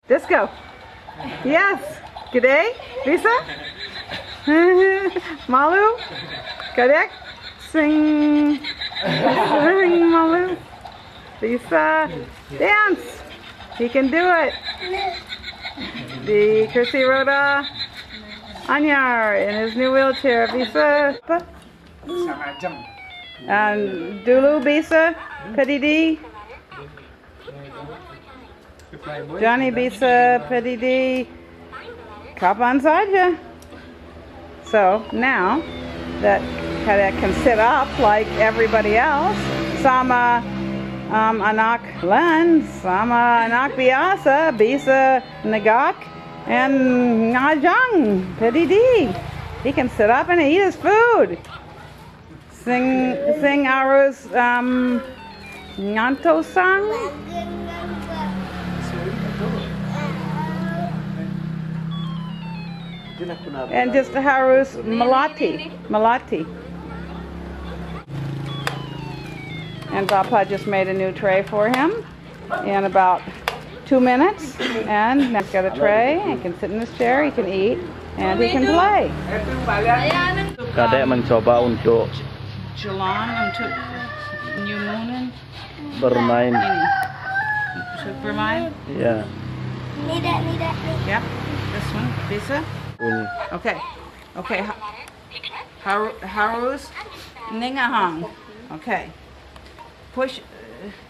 Disco. Yes. G'day. Bisa. Malu. Kadek. Sing. Sing Malu. Bisa. Dance. He can do it. The Kursi Roda Anyar in his new wheelchair. Bisa. And dulu bisa. Pedidi. Johnny bisa pedidi. Kapan saja. So now that Kadek can sit up like everybody else, sama anak Len, sama anak biasa bisa negak and ngajang pedidi. He can sit up and eat his food. Sing harus nganto sang. And just harus melati. And Papa just made a new tray for him in about 2 minutes. And now he's got a tray. He can sit in his chair, he can eat, and he can play. Kadek mencoba untuk Jalan untuk nulungin bermain. Untuk bermain? Ya. Yep. This one. Bisa? Bunyi. Okay. Harus ningahang. Okay. Push.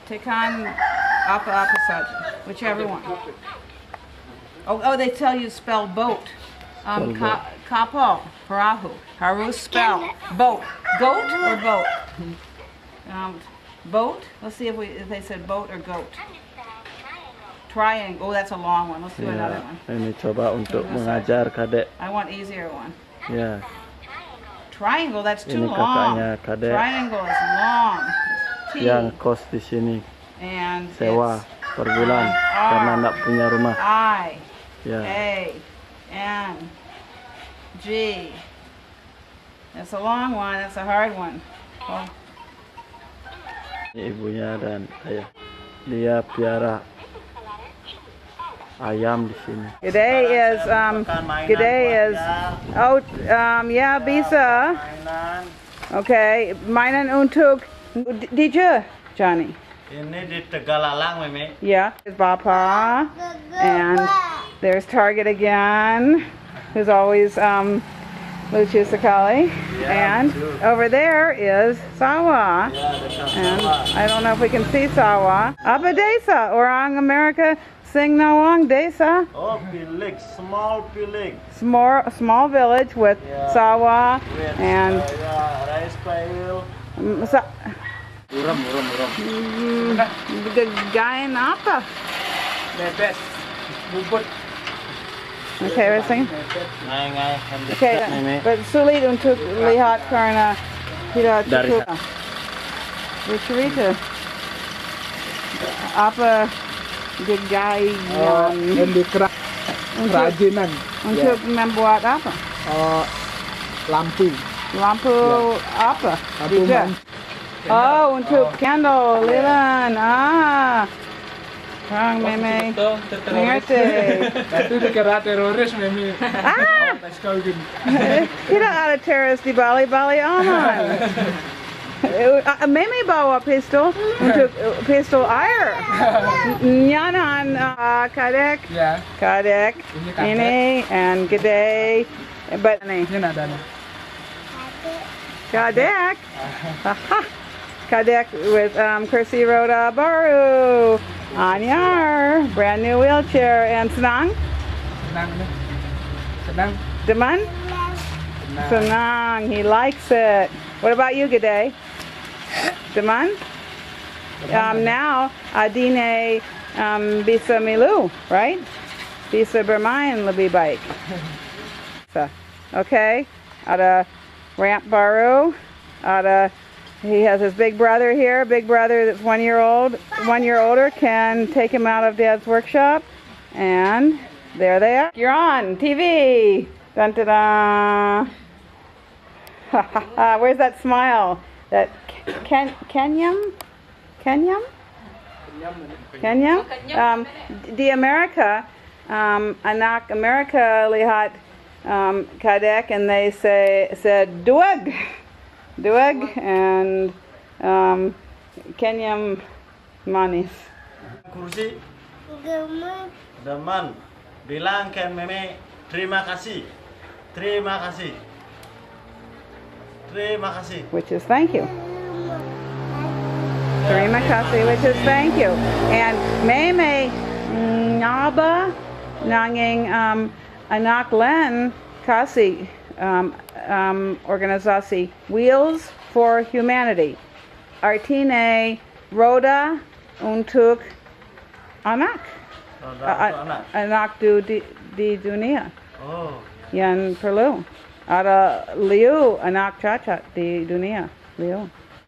Tekan apa saja. Whichever one. Oh, they tell you spell boat. Kapal. Perahu. Harus spell boat. Goat or boat? Boat. Let's see if they said boat or goat. Triangle. Oh, that's a long one. Let's do another one. Ini coba untuk mengajar Kadek. I want easier one. Ya. Triangle. That's too Ini long. kakaknya Kadek. Triangle is long. Yang kos di sini. And Sewa per bulan karena tidak punya rumah. I. Ya. A. N. G. That's a long one. That's a hard one. Oh. Ini ibunya dan ayah. Dia piara ayam di sini. G'day is yeah, bisa. Okay, mainan untuk DJ Johnny. Ini di Tegalalang, Meme. Yeah, there's Papa, and there's Target again, who's always lucu sekali, and over there is Sawa, and I don't know if we can see Sawa. Apa desa? Orang America sing nawang desa. Oh, village, small village. Small village with Sawa and rice pail. Uram. Gain apa? Bebek, bubut. Okay, we're singing. Ngai. Okay, but sulit untuk lihat karena tidak cukup. Bercerita apa gagayan Kerajinan. untuk membuat apa? Lampu. Apa? Lampu Juga. Oh, untuk candle, lilin. Orang Meme mengerti. Itu dikira teroris, Meme. Tidak ada teroris di Bali aman. Meme bawa pistol untuk pistol air. Nyanan Kadek. Ya. Kadek. Ini and gede. But Ini ada nih. Kadek. Kadek with Kursi Roda baru. Anyar, brand new wheelchair, and senang? Senang. Deman? Senang, he likes it. What about you, G'day? Deman? Now, Adine bisa milu, right? Bisa bermain lebih baik. So, okay, ada ramp baru, ada. He has his big brother here. Big brother that's 1 year older can take him out of Dad's workshop. And there they are. You're on TV. Dun da da. Where's that smile? That Kenyam? Di America, anak Amerika lihat Kadek and they said duag, and Kenya manis. Kursi. Deman. Bilang ke meme terima kasih. Terima kasih. Terima kasih. Which is thank you. Terima kasih, which is thank you. And meme ngaba nanging anak len kasih organisasi Wheels for Humanity. Artine RODA untuk anak. Anak. Anak di dunia Oh. yang perlu. Ada liu anak cacat di dunia. Liu.